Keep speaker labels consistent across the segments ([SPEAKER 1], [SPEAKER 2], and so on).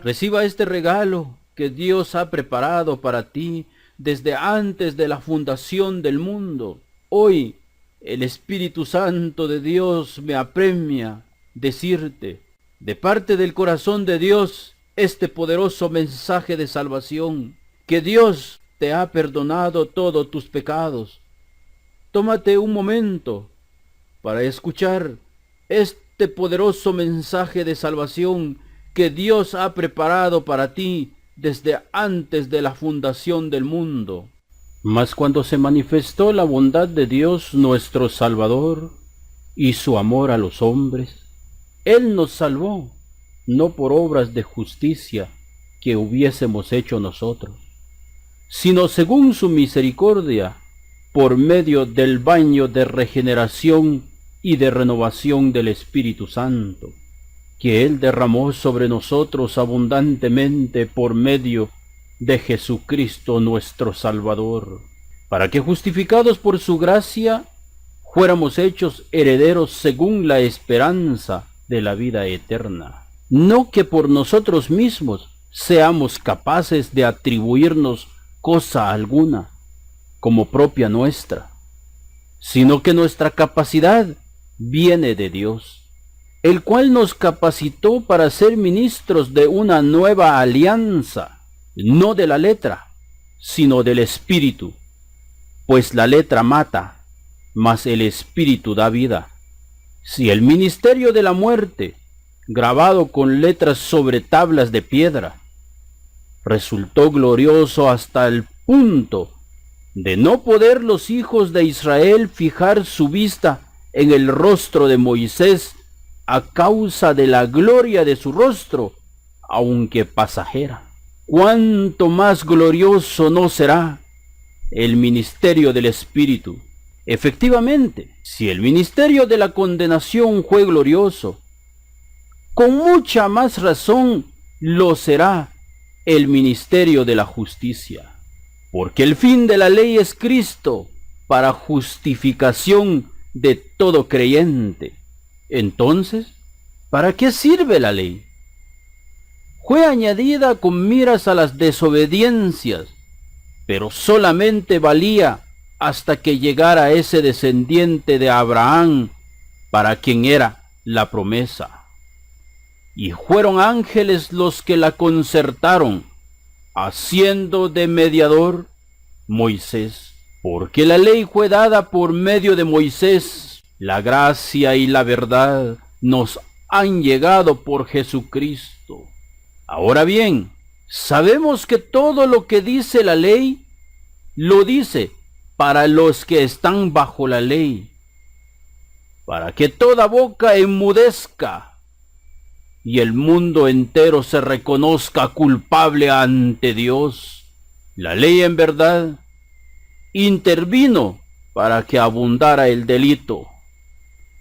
[SPEAKER 1] Reciba este regalo que Dios ha preparado para ti desde antes de la fundación del mundo. Hoy el Espíritu Santo de Dios me apremia decirte, de parte del corazón de Dios, este poderoso mensaje de salvación, que Dios te ha perdonado todos tus pecados. Tómate un momento para escuchar este poderoso mensaje de salvación que Dios ha preparado para ti desde antes de la fundación del mundo. Mas cuando se manifestó la bondad de Dios nuestro Salvador y su amor a los hombres, Él nos salvó, no por obras de justicia que hubiésemos hecho nosotros, sino según su misericordia, por medio del baño de regeneración y de renovación del Espíritu Santo, que Él derramó sobre nosotros abundantemente por medio de Jesucristo nuestro Salvador, para que justificados por su gracia, fuéramos hechos herederos según la esperanza de la vida eterna. No que por nosotros mismos seamos capaces de atribuirnos cosa alguna como propia nuestra, sino que nuestra capacidad viene de Dios, el cual nos capacitó para ser ministros de una nueva alianza, no de la letra, sino del Espíritu, pues la letra mata, mas el Espíritu da vida. Si el ministerio de la muerte, grabado con letras sobre tablas de piedra, resultó glorioso hasta el punto de no poder los hijos de Israel fijar su vista en el rostro de Moisés a causa de la gloria de su rostro, aunque pasajera, cuánto más glorioso no será el ministerio del Espíritu. Efectivamente, si el ministerio de la condenación fue glorioso, con mucha más razón lo será el ministerio de la justicia. Porque el fin de la ley es Cristo para justificación de todo creyente. Entonces, ¿para qué sirve la ley? Fue añadida con miras a las desobediencias, pero solamente valía hasta que llegara ese descendiente de Abraham para quien era la promesa. Y fueron ángeles los que la concertaron, haciendo de mediador Moisés, porque la ley fue dada por medio de Moisés, la gracia y la verdad nos han llegado por Jesucristo. Ahora bien, sabemos que todo lo que dice la ley, lo dice para los que están bajo la ley, para que toda boca enmudezca y el mundo entero se reconozca culpable ante Dios. La ley en verdad intervino para que abundara el delito,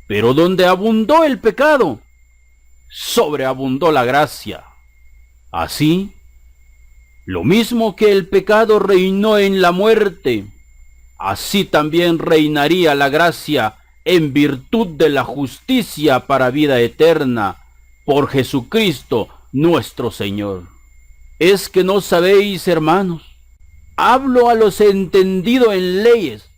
[SPEAKER 1] pero donde abundó el pecado, sobreabundó la gracia. Así, lo mismo que el pecado reinó en la muerte, así también reinaría la gracia en virtud de la justicia para vida eterna, por Jesucristo nuestro Señor. ¿Es que no sabéis, hermanos? Hablo a los entendidos en leyes,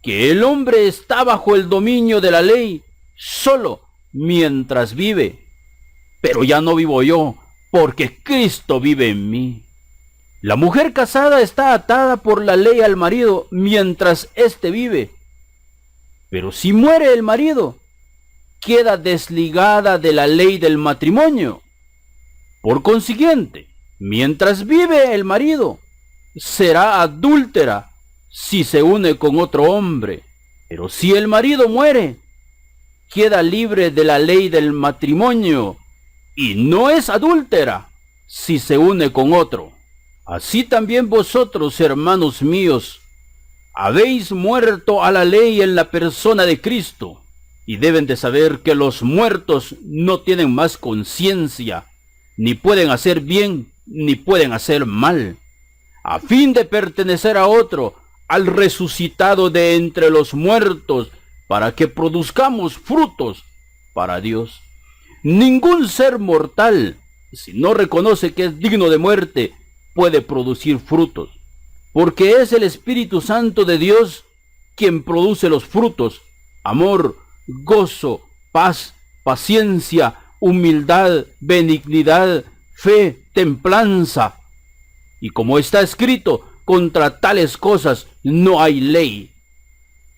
[SPEAKER 1] que el hombre está bajo el dominio de la ley solo mientras vive. Pero ya no vivo yo, porque Cristo vive en mí. La mujer casada está atada por la ley al marido mientras éste vive. Pero si muere el marido, queda desligada de la ley del matrimonio. Por consiguiente, mientras vive el marido, será adúltera si se une con otro hombre. Pero si el marido muere, queda libre de la ley del matrimonio y no es adúltera si se une con otro. Así también vosotros, hermanos míos, habéis muerto a la ley en la persona de Cristo, y deben de saber que los muertos no tienen más conciencia, ni pueden hacer bien, ni pueden hacer mal, a fin de pertenecer a otro, al resucitado de entre los muertos, para que produzcamos frutos para Dios. Ningún ser mortal si no reconoce que es digno de muerte, puede producir frutos. Porque es el Espíritu Santo de Dios quien produce los frutos: amor, gozo, paz, paciencia, humildad, benignidad, fe, templanza. Y como está escrito, contra tales cosas no hay ley.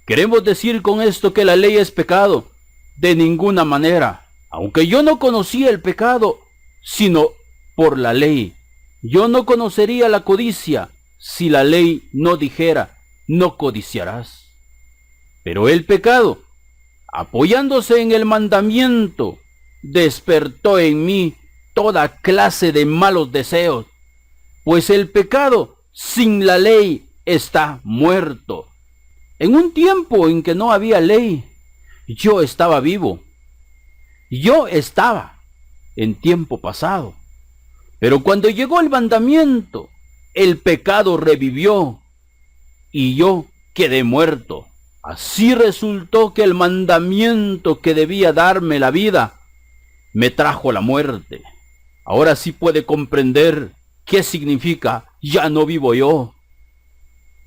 [SPEAKER 1] ¿Queremos decir con esto que la ley es pecado? De ninguna manera. Aunque yo no conocía el pecado, sino por la ley. Yo no conocería la codicia si la ley no dijera: no codiciarás. Pero el pecado, apoyándose en el mandamiento, despertó en mí toda clase de malos deseos, pues el pecado sin la ley está muerto. En un tiempo en que no había ley, yo estaba vivo. Yo estaba en tiempo pasado. Pero cuando llegó el mandamiento, el pecado revivió y yo quedé muerto. Así resultó que el mandamiento que debía darme la vida me trajo la muerte. Ahora sí puede comprender qué significa: ya no vivo yo,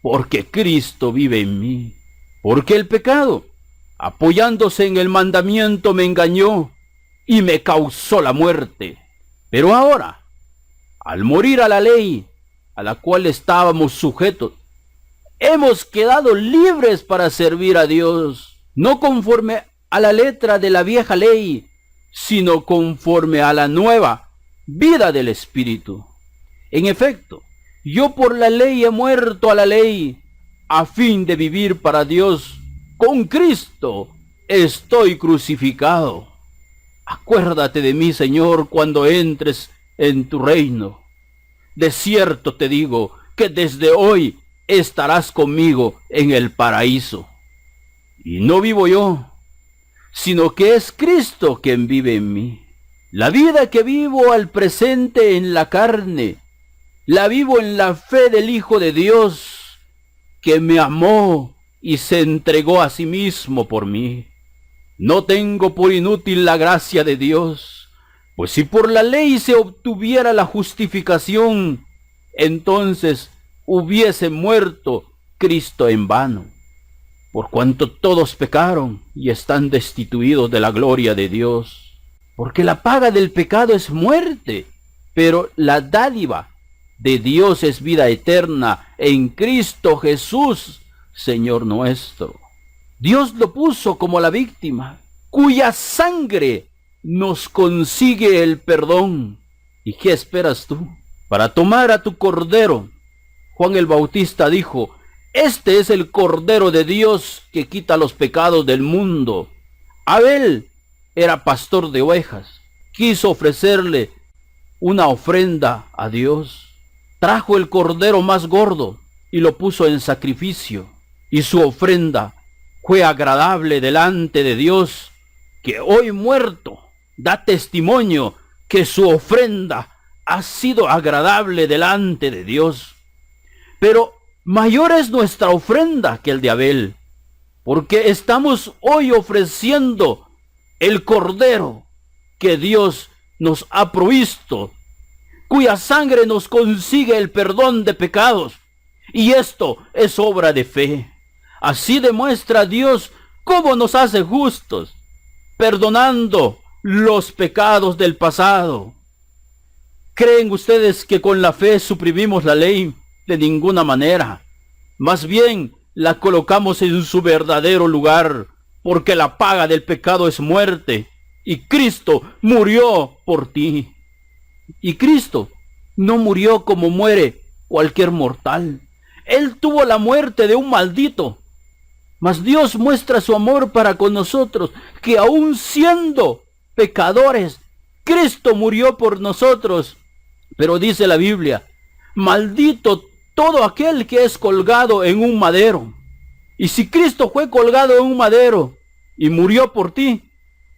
[SPEAKER 1] porque Cristo vive en mí. Porque el pecado, apoyándose en el mandamiento, me engañó y me causó la muerte. Pero ahora, al morir a la ley a la cual estábamos sujetos, hemos quedado libres para servir a Dios, no conforme a la letra de la vieja ley, sino conforme a la nueva vida del Espíritu. En efecto, yo por la ley he muerto a la ley, a fin de vivir para Dios. Con Cristo estoy crucificado. Acuérdate de mí, Señor, cuando entres en tu reino. De cierto te digo que desde hoy estarás conmigo en el paraíso. Y no vivo yo, sino que es Cristo quien vive en mí. La vida que vivo al presente en la carne, la vivo en la fe del Hijo de Dios, que me amó y se entregó a sí mismo por mí. No tengo por inútil la gracia de Dios, pues si por la ley se obtuviera la justificación, entonces hubiese muerto Cristo en vano. Por cuanto todos pecaron y están destituidos de la gloria de Dios. Porque la paga del pecado es muerte, pero la dádiva de Dios es vida eterna en Cristo Jesús, Señor nuestro. Dios lo puso como la víctima, cuya sangre nos consigue el perdón. ¿Y qué esperas tú? Para tomar a tu cordero. Juan el Bautista dijo: este es el Cordero de Dios que quita los pecados del mundo. Abel era pastor de ovejas. Quiso ofrecerle una ofrenda a Dios. Trajo el cordero más gordo y lo puso en sacrificio. Y su ofrenda fue agradable delante de Dios, que hoy muerto da testimonio que su ofrenda ha sido agradable delante de Dios. Pero mayor es nuestra ofrenda que el de Abel, porque estamos hoy ofreciendo el Cordero que Dios nos ha provisto, cuya sangre nos consigue el perdón de pecados, y esto es obra de fe. Así demuestra Dios cómo nos hace justos, perdonando los pecados del pasado. ¿Creen ustedes que con la fe suprimimos la ley? De ninguna manera. Más bien la colocamos en su verdadero lugar, porque la paga del pecado es muerte, y Cristo murió por ti. Y Cristo no murió como muere cualquier mortal. Él tuvo la muerte de un maldito. Mas Dios muestra su amor para con nosotros, que aun siendo pecadores, Cristo murió por nosotros. Pero dice la Biblia: maldito todo aquel que es colgado en un madero. Y si Cristo fue colgado en un madero y murió por ti,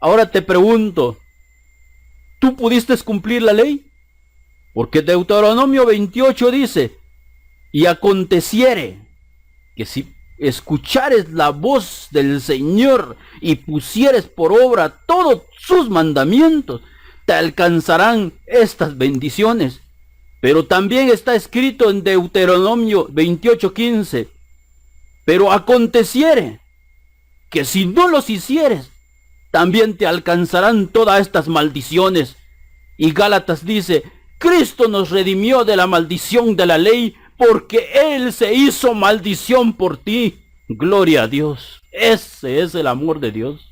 [SPEAKER 1] ahora te pregunto, ¿tú pudiste cumplir la ley? Porque Deuteronomio 28 dice: y aconteciere que si escuchares la voz del Señor y pusieres por obra todos sus mandamientos, te alcanzarán estas bendiciones. Pero también está escrito en Deuteronomio 28:15, pero aconteciere que si no los hicieres, también te alcanzarán todas estas maldiciones. Y Gálatas dice, Cristo nos redimió de la maldición de la ley, porque Él se hizo maldición por ti. Gloria a Dios. Ese es el amor de Dios.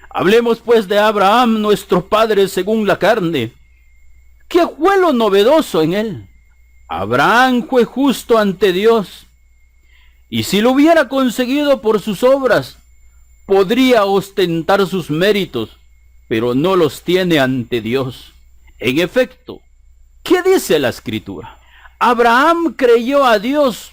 [SPEAKER 1] Hablemos pues de Abraham, nuestro padre según la carne. ¿Qué fue lo novedoso en él? Abraham fue justo ante Dios, y si lo hubiera conseguido por sus obras, podría ostentar sus méritos, pero no los tiene ante Dios. En efecto, ¿qué dice la Escritura? Abraham creyó a Dios,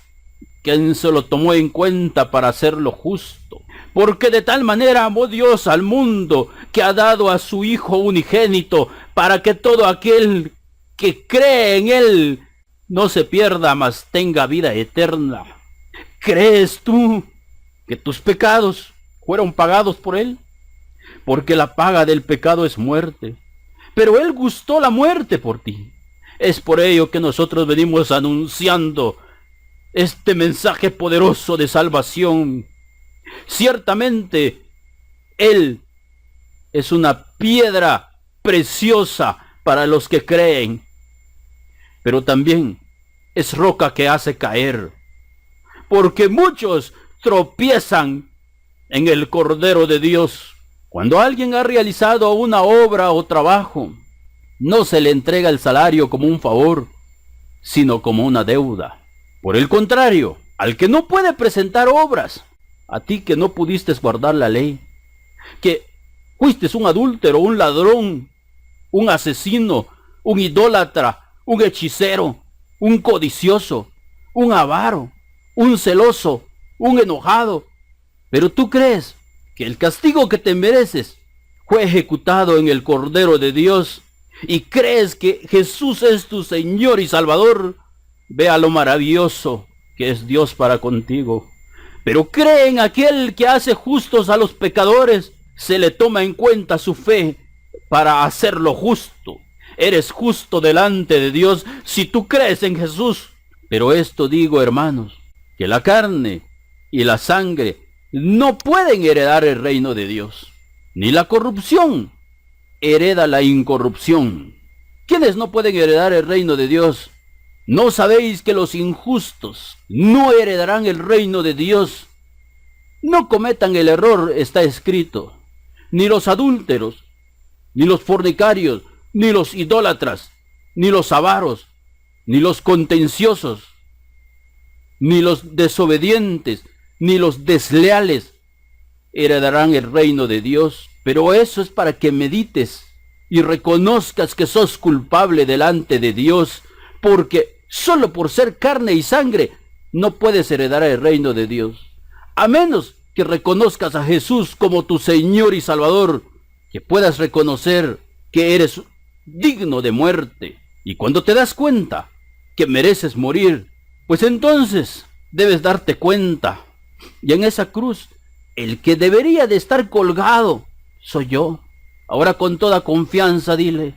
[SPEAKER 1] quien se lo tomó en cuenta para hacerlo justo. Porque de tal manera amó Dios al mundo, que ha dado a su Hijo unigénito, para que todo aquel que cree en Él no se pierda, mas tenga vida eterna. ¿Crees tú que tus pecados fueron pagados por Él? Porque la paga del pecado es muerte, pero Él gustó la muerte por ti. Es por ello que nosotros venimos anunciando este mensaje poderoso de salvación. Ciertamente, Él es una piedra preciosa para los que creen, pero también es roca que hace caer, porque muchos tropiezan en el Cordero de Dios. Cuando alguien ha realizado una obra o trabajo, no se le entrega el salario como un favor, sino como una deuda. Por el contrario, al que no puede presentar obras, a ti que no pudiste guardar la ley, que fuiste un adúltero, un ladrón, un asesino, un idólatra, un hechicero, un codicioso, un avaro, un celoso, un enojado, pero tú crees que el castigo que te mereces fue ejecutado en el Cordero de Dios, y crees que Jesús es tu Señor y Salvador. Vea lo maravilloso que es Dios para contigo. Pero cree en aquel que hace justos a los pecadores, se le toma en cuenta su fe para hacerlo justo. Eres justo delante de Dios si tú crees en Jesús. Pero esto digo, hermanos, que la carne y la sangre no pueden heredar el reino de Dios, ni la corrupción hereda la incorrupción. ¿Quiénes no pueden heredar el reino de Dios? ¿No sabéis que los injustos no heredarán el reino de Dios? No cometan el error, está escrito, ni los adúlteros, ni los fornicarios, ni los idólatras, ni los avaros, ni los contenciosos, ni los desobedientes, ni los desleales heredarán el reino de Dios. Pero eso es para que medites y reconozcas que sos culpable delante de Dios, porque solo por ser carne y sangre no puedes heredar el reino de Dios, a menos que reconozcas a Jesús como tu Señor y Salvador, que puedas reconocer que eres digno de muerte. Y cuando te das cuenta que mereces morir, pues entonces debes darte cuenta. Y en esa cruz, el que debería de estar colgado soy yo. Ahora con toda confianza dile,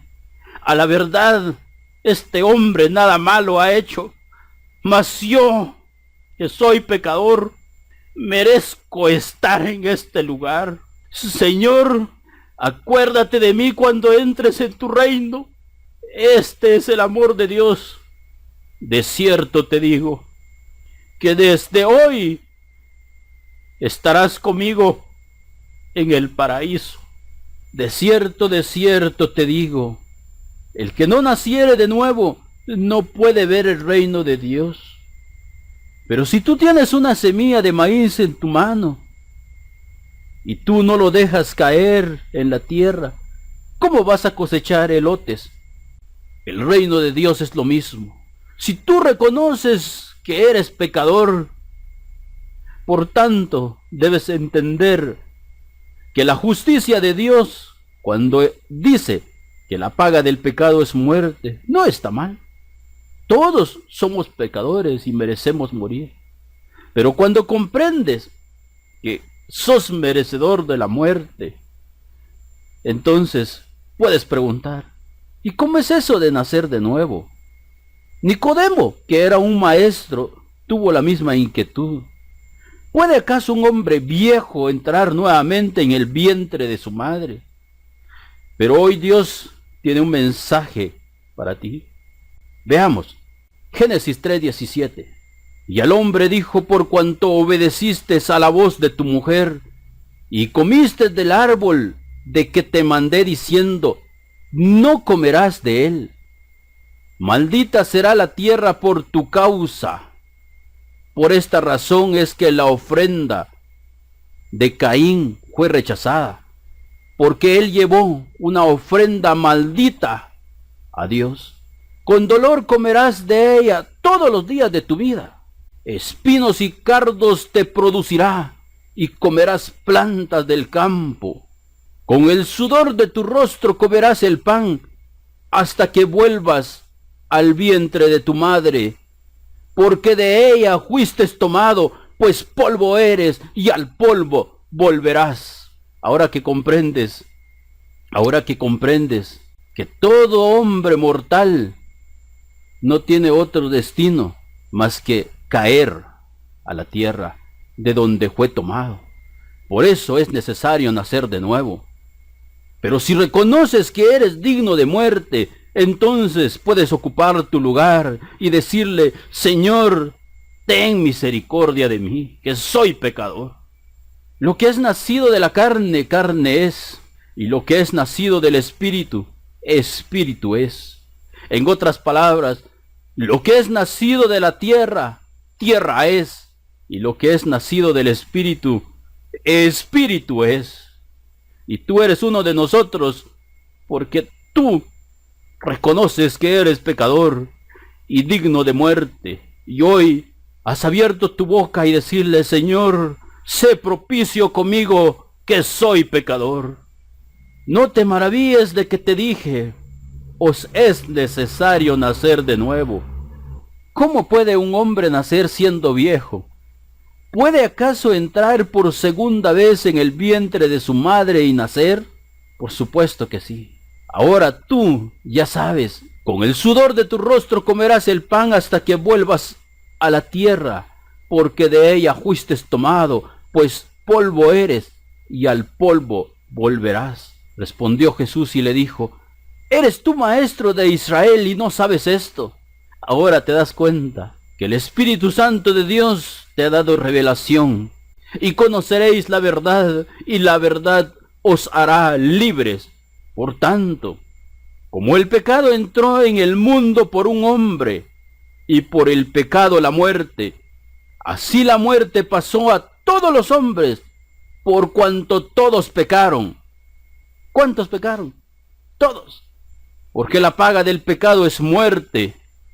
[SPEAKER 1] a la verdad, este hombre nada malo ha hecho, mas yo, que soy pecador, merezco estar en este lugar. Señor, acuérdate de mí cuando entres en tu reino. Este es el amor de Dios. De cierto te digo, que desde hoy estarás conmigo en el paraíso. De cierto te digo, el que no naciere de nuevo no puede ver el reino de Dios. Pero si tú tienes una semilla de maíz en tu mano y tú no lo dejas caer en la tierra, ¿cómo vas a cosechar elotes? El reino de Dios es lo mismo. Si tú reconoces que eres pecador, por tanto, debes entender que la justicia de Dios, cuando dice que la paga del pecado es muerte, no está mal. Todos somos pecadores y merecemos morir. Pero cuando comprendes que sos merecedor de la muerte, entonces puedes preguntar, ¿Y cómo es eso de nacer de nuevo? Nicodemo, que era un maestro, tuvo la misma inquietud. ¿Puede acaso un hombre viejo entrar nuevamente en el vientre de su madre? Pero hoy Dios tiene un mensaje para ti. Veamos, Génesis 3:17. Y al hombre dijo: por cuanto obedeciste a la voz de tu mujer, y comiste del árbol de que te mandé diciendo, no comerás de él. Maldita será la tierra por tu causa. Por esta razón es que la ofrenda de Caín fue rechazada, porque él llevó una ofrenda maldita a Dios. Con dolor comerás de ella todos los días de tu vida. Espinos y cardos te producirá, y comerás plantas del campo. Con el sudor de tu rostro comerás el pan, hasta que vuelvas al vientre de tu madre, porque de ella fuiste tomado, pues polvo eres, y al polvo volverás. Ahora que comprendes que todo hombre mortal no tiene otro destino más que caer a la tierra de donde fue tomado. Por eso es necesario nacer de nuevo. Pero si reconoces que eres digno de muerte, entonces puedes ocupar tu lugar y decirle: Señor, ten misericordia de mí, que soy pecador. Lo que es nacido de la carne, carne es, y lo que es nacido del espíritu, espíritu es. En otras palabras, lo que es nacido de la tierra, tierra es, y lo que es nacido del espíritu, espíritu es. Y tú eres uno de nosotros, porque tú reconoces que eres pecador y digno de muerte, y hoy has abierto tu boca y decirle: Señor, sé propicio conmigo, que soy pecador. No te maravilles de que te dije: os es necesario nacer de nuevo. ¿Cómo puede un hombre nacer siendo viejo? ¿Puede acaso entrar por segunda vez en el vientre de su madre y nacer? Por supuesto que sí. Ahora tú ya sabes, con el sudor de tu rostro comerás el pan hasta que vuelvas a la tierra, porque de ella fuiste tomado, pues polvo eres, y al polvo volverás. Respondió Jesús y le dijo: ¿eres tú maestro de Israel y no sabes esto? Ahora te das cuenta que el Espíritu Santo de Dios te ha dado revelación, y conoceréis la verdad, y la verdad os hará libres. Por tanto, como el pecado entró en el mundo por un hombre, y por el pecado la muerte, así la muerte pasó a todos los hombres, por cuanto todos pecaron. ¿Cuántos pecaron? Todos. Porque la paga del pecado es muerte,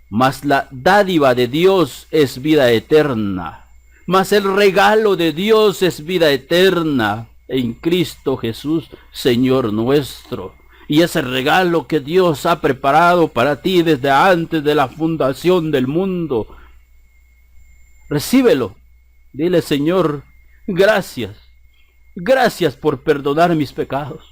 [SPEAKER 1] mas la dádiva de Dios es vida eterna. Mas el regalo de Dios es vida eterna en Cristo Jesús, Señor nuestro. Y ese regalo que Dios ha preparado para ti desde antes de la fundación del mundo, recíbelo. Dile: Señor, gracias. Gracias por perdonar mis pecados.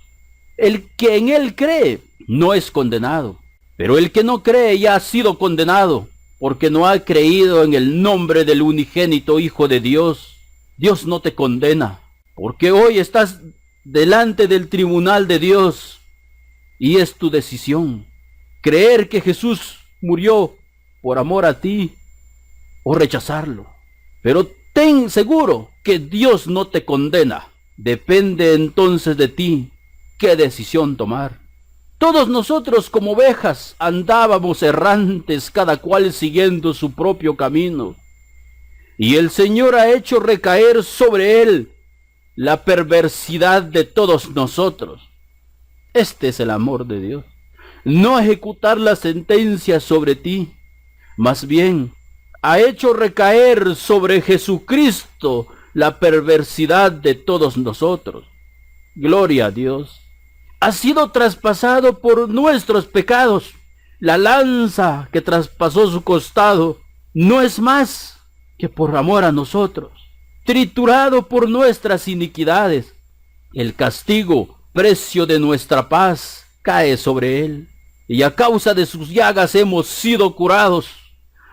[SPEAKER 1] El que en Él cree no es condenado, pero el que no cree ya ha sido condenado, porque no ha creído en el nombre del unigénito Hijo de Dios. Dios no te condena, porque hoy estás delante del tribunal de Dios, y es tu decisión creer que Jesús murió por amor a ti o rechazarlo. Pero ten seguro que Dios no te condena. Depende entonces de ti qué decisión tomar. Todos nosotros como ovejas andábamos errantes, cada cual siguiendo su propio camino. Y el Señor ha hecho recaer sobre él la perversidad de todos nosotros. Este es el amor de Dios. No ejecutar la sentencia sobre ti, más bien ha hecho recaer sobre Jesucristo la perversidad de todos nosotros. Gloria a Dios. Ha sido traspasado por nuestros pecados. La lanza que traspasó su costado no es más que por amor a nosotros. Triturado por nuestras iniquidades. El castigo, precio de nuestra paz, cae sobre él. y a causa de sus llagas hemos sido curados.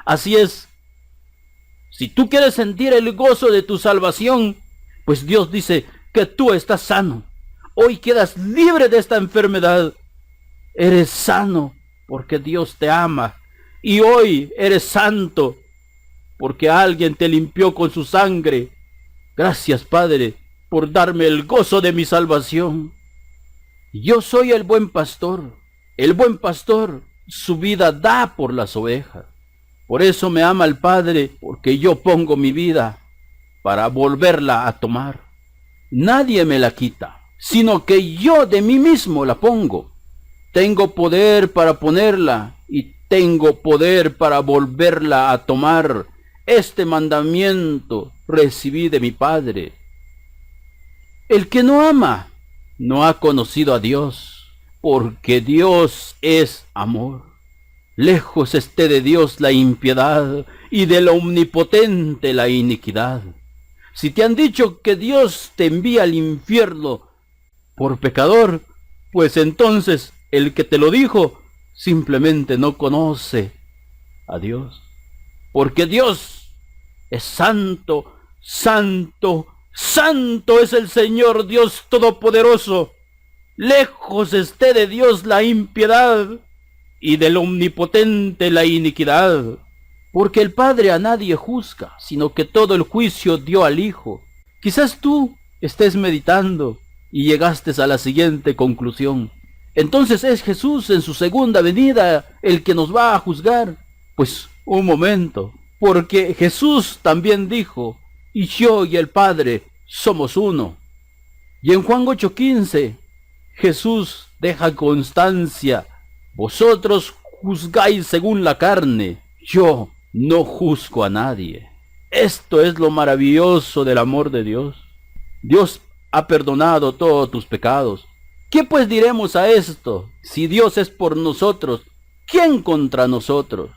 [SPEAKER 1] Así es, si tú quieres sentir el gozo de tu salvación, pues Dios dice que tú estás sano. Hoy quedas libre de esta enfermedad. Eres sano porque Dios te ama. Y hoy eres santo porque alguien te limpió con su sangre. Gracias, Padre, por darme el gozo de mi salvación. Yo soy el buen pastor. El buen pastor su vida da por las ovejas. Por eso me ama el Padre, porque yo pongo mi vida para volverla a tomar. Nadie me la quita, sino que yo de mí mismo la pongo. Tengo poder para ponerla y tengo poder para volverla a tomar. Este mandamiento recibí de mi Padre. El que no ama no ha conocido a Dios, porque Dios es amor. Lejos esté de Dios la impiedad y del Omnipotente la iniquidad. Si te han dicho que Dios te envía al infierno por pecador, pues entonces el que te lo dijo simplemente no conoce a Dios. Porque Dios es santo, santo, santo es el Señor Dios Todopoderoso. Lejos esté de Dios la impiedad y del Omnipotente la iniquidad. Porque el Padre a nadie juzga, sino que todo el juicio dio al Hijo. Quizás tú estés meditando y llegaste a la siguiente conclusión. Entonces es Jesús en su segunda venida el que nos va a juzgar. Pues un momento, porque Jesús también dijo, y yo y el Padre somos uno. Y en Juan 8:15, Jesús deja constancia, vosotros juzgáis según la carne, yo no juzgo a nadie. Esto es lo maravilloso del amor de Dios. Dios ha perdonado todos tus pecados. ¿Qué pues diremos a esto? Si Dios es por nosotros, ¿quién contra nosotros?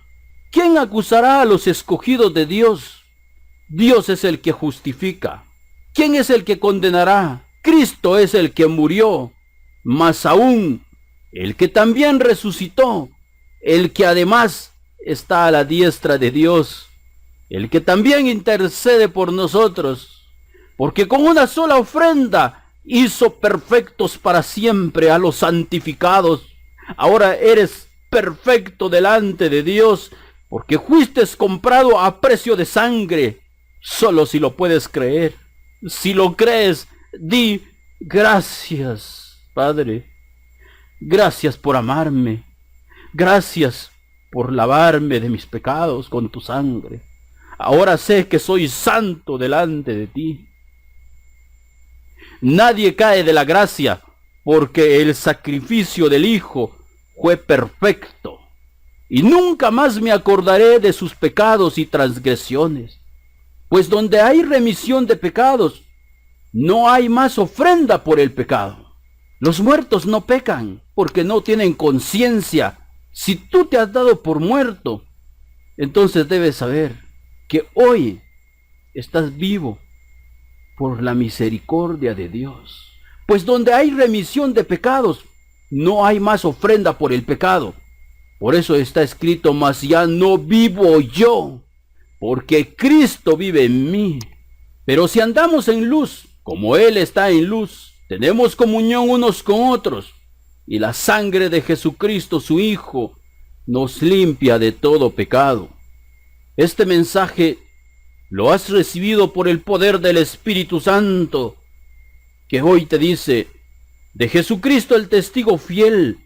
[SPEAKER 1] ¿Quién acusará a los escogidos de Dios? Dios es el que justifica. ¿Quién es el que condenará? Cristo es el que murió, más aún, el que también resucitó, el que además está a la diestra de Dios, el que también intercede por nosotros, porque con una sola ofrenda hizo perfectos para siempre a los santificados. Ahora eres perfecto delante de Dios, porque fuiste comprado a precio de sangre, solo si lo puedes creer. Si lo crees, di gracias, Padre. Gracias por amarme. Gracias por lavarme de mis pecados con tu sangre. Ahora sé que soy santo delante de ti. Nadie cae de la gracia, porque el sacrificio del Hijo fue perfecto. Y nunca más me acordaré de sus pecados y transgresiones. Pues donde hay remisión de pecados, no hay más ofrenda por el pecado. Los muertos no pecan, porque no tienen conciencia. Si tú te has dado por muerto, entonces debes saber que hoy estás vivo por la misericordia de Dios. Pues donde hay remisión de pecados, no hay más ofrenda por el pecado. Por eso está escrito, mas ya no vivo yo, porque Cristo vive en mí. Pero si andamos en luz, como Él está en luz, tenemos comunión unos con otros, y la sangre de Jesucristo, su Hijo, nos limpia de todo pecado. Este mensaje lo has recibido por el poder del Espíritu Santo, que hoy te dice, de Jesucristo el testigo fiel,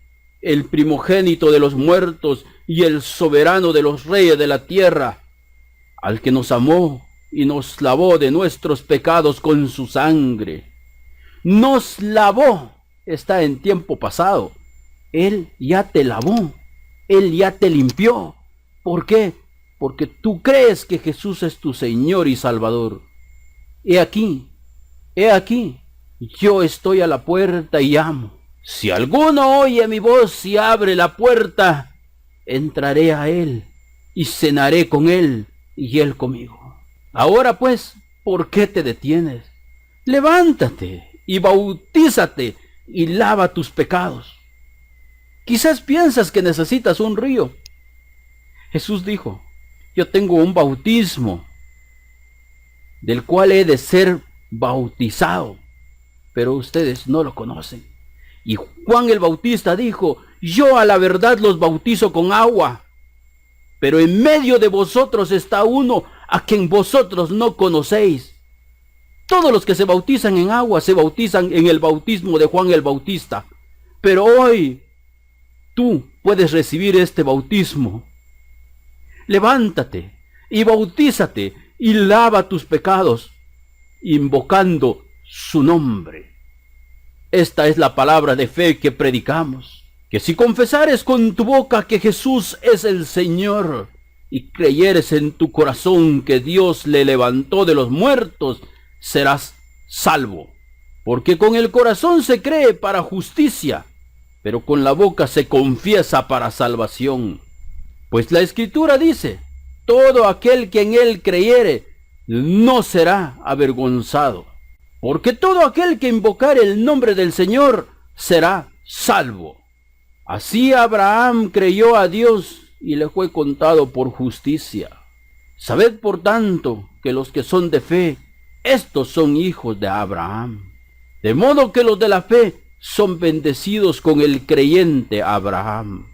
[SPEAKER 1] el primogénito de los muertos y el soberano de los reyes de la tierra, al que nos amó y nos lavó de nuestros pecados con su sangre. Nos lavó, está en tiempo pasado. Él ya te lavó, Él ya te limpió. ¿Por qué? Porque tú crees que Jesús es tu Señor y Salvador. He aquí, yo estoy a la puerta y llamo. Si alguno oye mi voz y abre la puerta, entraré a él y cenaré con él y él conmigo. Ahora pues, ¿por qué te detienes? Levántate y bautízate y lava tus pecados. Quizás piensas que necesitas un río. Jesús dijo, yo tengo un bautismo del cual he de ser bautizado, pero ustedes no lo conocen. Y Juan el Bautista dijo, yo a la verdad los bautizo con agua, pero en medio de vosotros está uno a quien vosotros no conocéis. Todos los que se bautizan en agua se bautizan en el bautismo de Juan el Bautista, pero hoy tú puedes recibir este bautismo. Levántate y bautízate y lava tus pecados, invocando su nombre. Esta es la palabra de fe que predicamos, que si confesares con tu boca que Jesús es el Señor y creyeres en tu corazón que Dios le levantó de los muertos, serás salvo. Porque con el corazón se cree para justicia, pero con la boca se confiesa para salvación. Pues la Escritura dice, todo aquel que en él creyere no será avergonzado. Porque todo aquel que invocare el nombre del Señor será salvo. Así Abraham creyó a Dios y le fue contado por justicia. Sabed por tanto que los que son de fe, estos son hijos de Abraham. De modo que los de la fe son bendecidos con el creyente Abraham.